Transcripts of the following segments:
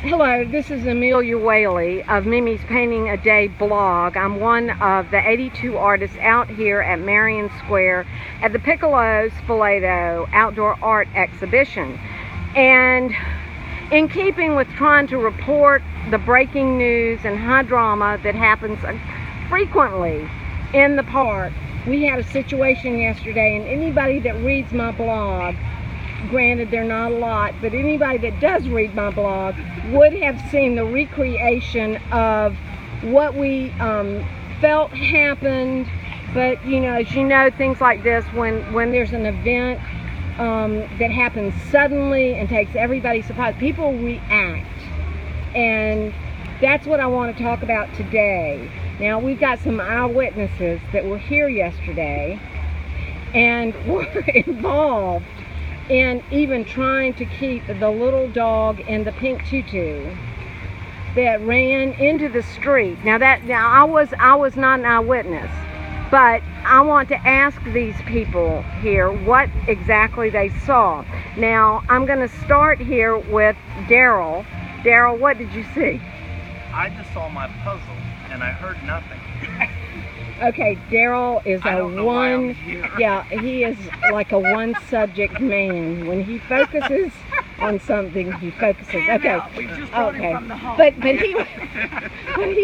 Hello, this is Amelia Whaley of Mimi's Painting a Day blog. I'm one of the 82 artists out here at Marion Square at the Piccolo Spoleto outdoor art exhibition. And in keeping with trying to report the breaking news and high drama that happens frequently in the park, we had a situation yesterday, and anybody that reads my blog, granted they're not a lot, but anybody that does read my blog would have seen the recreation of what we felt happened. But you know, as you know, things like this, when there's an event that happens suddenly and takes everybody surprised, people react, and that's what I want to talk about today. Now, we've got some eyewitnesses that were here yesterday and were involved in even trying to keep the little dog in the pink tutu that ran into the street. Now I was not an eyewitness, but I want to ask these people here what exactly they saw. Now, I'm going to start here with Daryl. Daryl, what did you see? I just saw my puzzle and I heard nothing. Okay, Daryl is he is like a one subject man. When he focuses on something, he focuses. Okay, we just brought him from the home. But he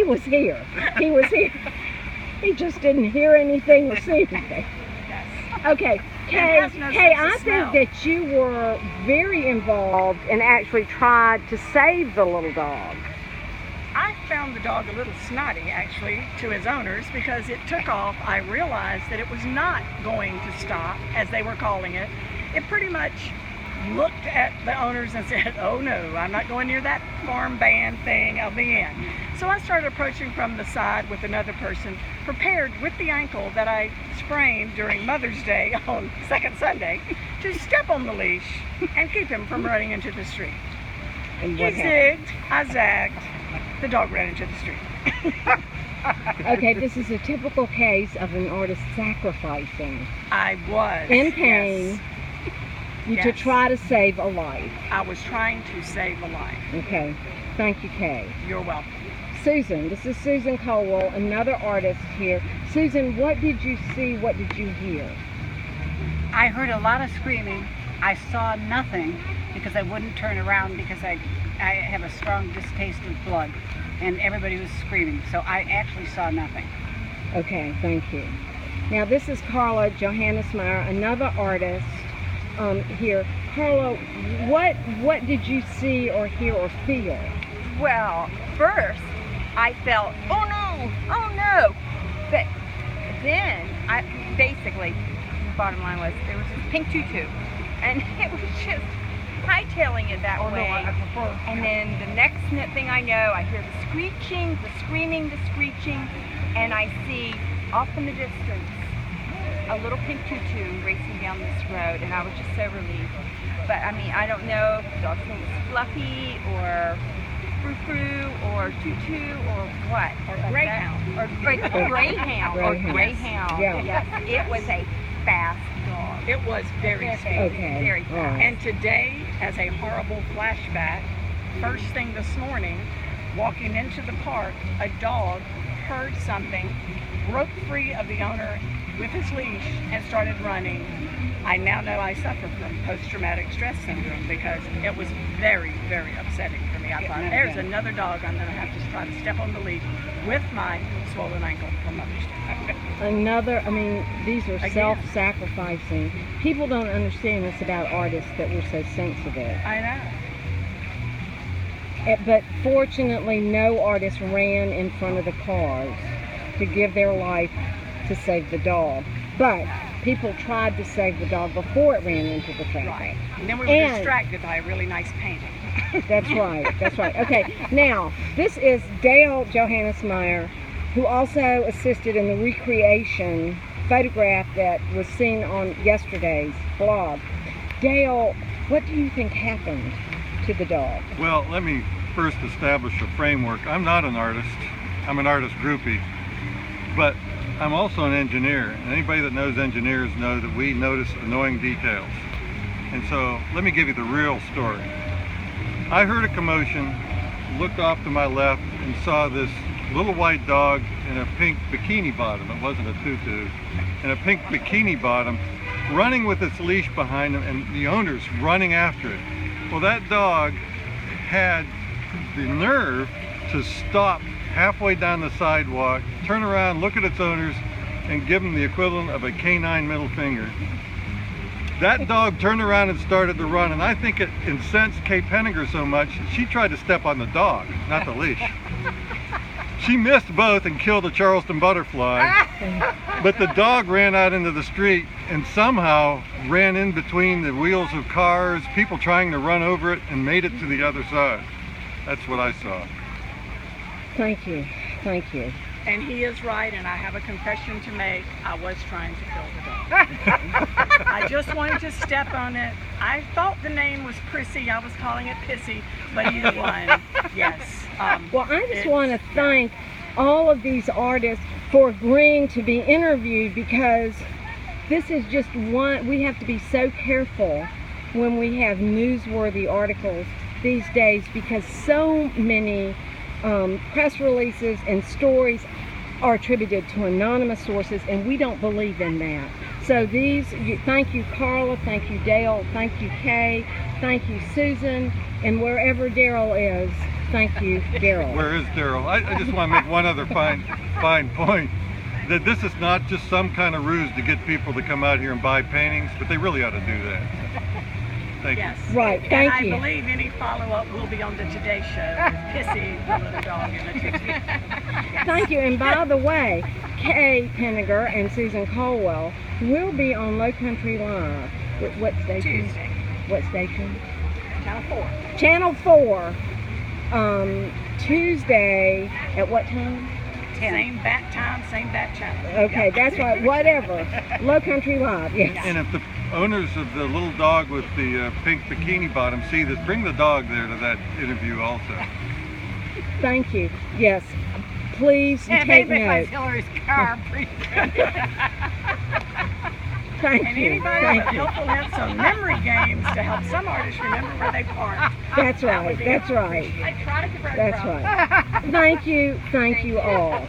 was here. He was here. He just didn't hear anything or see anything. Okay, Kay, I think that you were very involved and actually tried to save the little dog. I found the dog a little snotty, actually, to his owners because it took off. I realized that it was not going to stop, as they were calling it. It pretty much looked at the owners and said, oh no, I'm not going near that farm band thing, I'll be in. So I started approaching from the side with another person, prepared with the ankle that I sprained during Mother's Day on second Sunday, to step on the leash and keep him from running into the street. And He zigged, I zagged. The dog ran into the street. Okay, this is a typical case of an artist sacrificing. I was. In pain. Yes. To try to save a life. I was trying to save a life. Okay, thank you, Kay. You're welcome. Susan, this is Susan Colwell, another artist here. Susan, what did you see? What did you hear? I heard a lot of screaming. I saw nothing because I wouldn't turn around because I have a strong distaste of blood, and everybody was screaming, so I actually saw nothing. Okay, thank you. Now, this is Carla Johannesmeyer, another artist here. Carla, what did you see or hear or feel? Well, first I felt, oh no, but then basically, the bottom line was there was this pink tutu, and it was just hightailing it that way. And then the next thing I know, I hear the screeching, the screaming, the screeching, and I see off in the distance a little pink tutu racing down this road, and I was just so relieved. But I mean, I don't know if the dog's name is Fluffy or Frou-Frou or Tutu or what. Or Greyhound. Or Greyhound. Yeah. Yes, it was a fast dog. It was very speedy. Okay. Very fast. Right. And today, as a horrible flashback, first thing this morning, walking into the park, a dog heard something, broke free of the owner with his leash, and started running. I now know I suffer from post-traumatic stress syndrome because it was very, very upsetting for me. I thought, there's another dog I'm going to have to try to step on the leash with my swollen ankle from Mother's Day. I mean, these are self-sacrificing. People don't understand this about artists, that we're so sensitive. I know. But fortunately, no artist ran in front of the cars to give their life to save the dog. But people tried to save the dog before it ran into the traffic. Right. And then we were distracted by a really nice painting. That's right. That's right. Okay. Now, this is Dale Johannesmeyer, who also assisted in the recreation photograph that was seen on yesterday's blog. Dale, what do you think happened to the dog? Well, let me first establish a framework. I'm not an artist. I'm an artist groupie. But I'm also an engineer, and anybody that knows engineers know that we notice annoying details. And so let me give you the real story. I heard a commotion looked off to my left and saw this little white dog in a pink bikini bottom. It wasn't a tutu. In a pink bikini bottom, running with its leash behind him, and the owner's running after it. Well, that dog had the nerve to stop halfway down the sidewalk, turn around, look at its owners, and give them the equivalent of a canine middle finger. That dog turned around and started to run, and I think it incensed Kay Penninger so much, she tried to step on the dog, not the leash. She missed both and killed a Charleston butterfly, but the dog ran out into the street and somehow ran in between the wheels of cars, people trying to run over it, and made it to the other side. That's what I saw. Thank you. Thank you. And he is right, and I have a confession to make. I was trying to kill the dog. I just wanted to step on it. I thought the name was Prissy. I was calling it Pissy, but either one, yes. Well, I just want to thank all of these artists for agreeing to be interviewed, because this is just one, we have to be so careful when we have newsworthy articles these days, because so many press releases and stories are attributed to anonymous sources, and we don't believe in that. So thank you Carla, thank you Dale, thank you Kay, thank you Susan, and wherever Daryl is, thank you Daryl. Where is Daryl? I just want to make one other fine point, that this is not just some kind of ruse to get people to come out here and buy paintings, but they really ought to do that. Thank Yes. you. Right, thank and you. I believe any follow-up will be on the Today Show with Pissy, the little dog in the tutu. Yes. Thank you. And by the way, Kay Penninger and Susan Colwell will be on Low Country Live. What station? Tuesday, What station? Channel 4. Channel 4. Tuesday at what time? Same bat time, same bat channel. Okay, that's right. Whatever. Low Country Live. Yes. And if the owners of the little dog with the pink bikini bottom see this, bring the dog there to that interview also. Thank you. Yes. Please And take they make note. Hillary's car pretty good. Thank And you. anybody Thank that you. hopefully have some memory games to help some artists remember where they parked. That's That would right. be That's right. appreciated. I trotted the bread That's right. Thank you. Thank you all.